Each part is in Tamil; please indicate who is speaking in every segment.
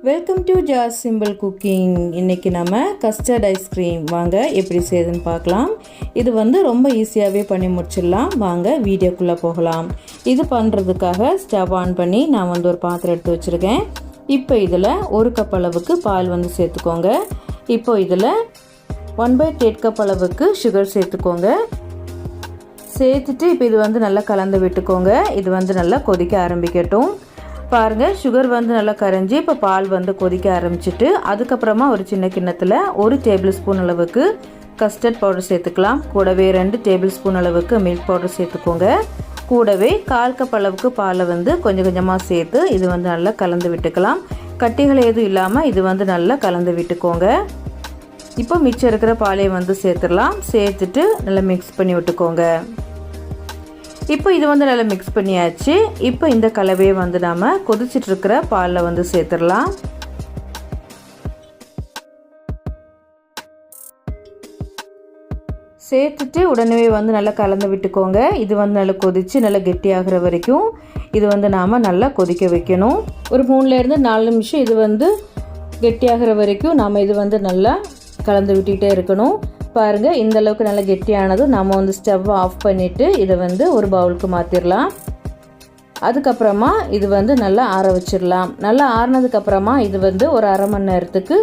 Speaker 1: Welcome to Jas simple cooking. இன்றைக்கி நம்ம கஸ்டர்ட் ஐஸ்கிரீம் வாங்க எப்படி செய்யுதுன்னு பார்க்கலாம். இது ரொம்ப ஈஸியாகவே பண்ணி முடிச்சிடலாம். வாங்க வீடியோக்குள்ளே போகலாம். இது பண்ணுறதுக்காக ஸ்டவ் ஆன் பண்ணி நான் ஒரு பாத்திரம் எடுத்து வச்சுருக்கேன். இப்போ இதில் 1 கப் அளவுக்கு பால் சேர்த்துக்கோங்க. இப்போ இதில் 1/8 கப் அளவுக்கு சுகர் சேர்த்துக்கோங்க. சேர்த்துட்டு இப்போ இது நல்லா கலந்து விட்டுக்கோங்க. இது நல்லா கொதிக்க ஆரம்பிக்கட்டும். பாருங்கள், சுகர் நல்லா கரைஞ்சி இப்போ பால் கொதிக்க ஆரம்பிச்சிட்டு அதுக்கப்புறமா ஒரு சின்ன கிண்ணத்தில் 1 டேபிள் ஸ்பூன் அளவுக்கு கஸ்டர்ட் பவுடர் சேர்த்துக்கலாம். கூடவே 2 டேபிள் ஸ்பூன் அளவுக்கு மில்க் பவுடர் சேர்த்துக்கோங்க. கூடவே 1/4 கப் அளவுக்கு பாலை கொஞ்சம் கொஞ்சமாக சேர்த்து இது நல்லா கலந்து விட்டுக்கலாம். கட்டிகள் எதுவும் இல்லாமல் இது நல்லா கலந்து விட்டுக்கோங்க. இப்போ மிச்சம் இருக்கிற பாலையை சேர்த்துடலாம். சேர்த்துட்டு நல்லா மிக்ஸ் பண்ணி விட்டுக்கோங்க. இப்போ இது நல்லா மிக்ஸ் பண்ணியாச்சு. இப்போ இந்த கலவையை நாம் கொதிச்சிட்டு இருக்கிற பாலில் சேர்த்துடலாம். சேர்த்துட்டு உடனே நல்லா கலந்து விட்டுக்கோங்க. இது நல்லா கொதித்து நல்லா கெட்டியாகிற வரைக்கும் இது நாம் நல்லா கொதிக்க வைக்கணும். ஒரு 3லேருந்து 4 நிமிஷம் இது கெட்டியாகிற வரைக்கும் நாம் இது நல்லா கலந்து விட்டுக்கிட்டே இருக்கணும். பாருங்கள், இந்த அளவுக்கு நல்லா கெட்டியானதும் நம்ம ஸ்டவ் ஆஃப் பண்ணிவிட்டு இதை ஒரு பவுலுக்கு மாற்றிடலாம். அதுக்கப்புறமா இது நல்லா ஆற வச்சிடலாம். நல்லா ஆறினதுக்கப்புறமா இது ஒரு அரை மணி நேரத்துக்கு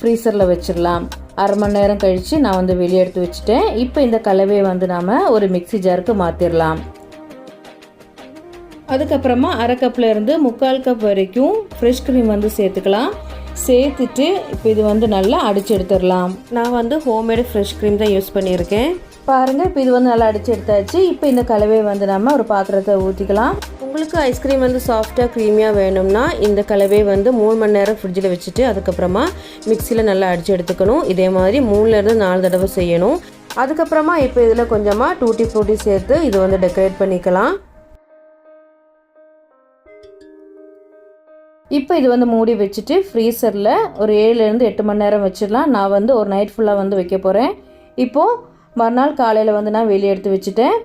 Speaker 1: ஃப்ரீசரில் வச்சிடலாம். அரை மணி நேரம் கழித்து நான் வெளியே எடுத்து வச்சுட்டேன். இப்போ இந்த கலவையை நாம் ஒரு மிக்ஸி ஜாருக்கு மாற்றிடலாம். அதுக்கப்புறமா அரை கப்லேருந்து 3/4 கப் வரைக்கும் ஃப்ரெஷ் க்ரீம் சேர்த்துக்கலாம். சேர்த்துட்டு இப்போ இது நல்லா அடித்து எடுத்துடலாம். நான் ஹோம்மேடு ஃப்ரெஷ் க்ரீம் தான் யூஸ் பண்ணியிருக்கேன். பாருங்கள், இப்போ இது நல்லா அடித்து எடுத்தாச்சு. இப்போ இந்த கலவையை நம்ம ஒரு பாத்திரத்தை ஊற்றிக்கலாம். உங்களுக்கு ஐஸ்கிரீம் சாஃப்டாக க்ரீமியாக வேணும்னா இந்த கலவையை 3 மணி நேரம் ஃப்ரிட்ஜில் வச்சுட்டு அதுக்கப்புறமா மிக்சியில் நல்லா அடித்து எடுத்துக்கணும். இதே மாதிரி 3லேருந்து 4 தடவை செய்யணும். அதுக்கப்புறமா இப்போ இதில் கொஞ்சமாக டூட்டி ஃப்ரூட்டி சேர்த்து இது டெக்கரேட் பண்ணிக்கலாம். இப்போ இது மூடி வச்சுட்டு ஃப்ரீசரில் ஒரு 7லேருந்து 8 மணி நேரம் வச்சிடலாம். நான் ஒரு நைட் ஃபுல்லாக வைக்க போகிறேன். இப்போது மறுநாள் காலையில் நான் வெளியே எடுத்து வச்சுட்டேன்.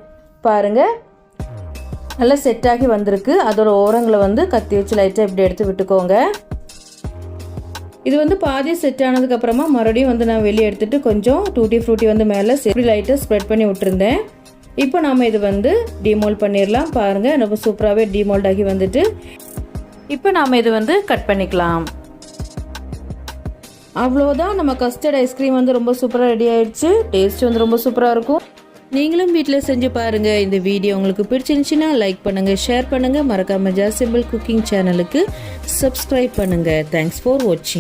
Speaker 1: பாருங்கள், நல்லா செட்டாகி வந்திருக்கு. அதோட ஓரங்களை கத்தி வச்சு லைட்டாக இப்படி எடுத்து விட்டுக்கோங்க. இது பாதி செட் ஆனதுக்கப்புறமா மறுபடியும் நான் வெளியே எடுத்துகிட்டு கொஞ்சம் டூட்டி ஃப்ரூட்டி மேலே இப்படி லைட்டாக ஸ்ப்ரெட் பண்ணி விட்டுருந்தேன். இப்போ நாம் இது டிமோல்ட் பண்ணிடலாம். பாருங்கள், ரொம்ப சூப்பராகவே டிமோல்ட் ஆகி வந்துட்டு இப்போ நாம் இது கட் பண்ணிக்கலாம். அவ்வளோதான், நம்ம கஸ்டர்ட் ஐஸ்கிரீம் ரொம்ப சூப்பராக ரெடி ஆயிடுச்சு. டேஸ்ட் ரொம்ப சூப்பராக இருக்கும். நீங்களும் வீட்டில் செஞ்சு பாருங்கள். இந்த வீடியோ உங்களுக்கு பிடிச்சிருந்துச்சுன்னா லைக் பண்ணுங்கள், ஷேர் பண்ணுங்கள். மறக்காமல் ஜாஸ் சிம்பிள் குக்கிங் சேனலுக்கு சப்ஸ்கிரைப் பண்ணுங்கள். தேங்க்ஸ் ஃபார் வாட்சிங்.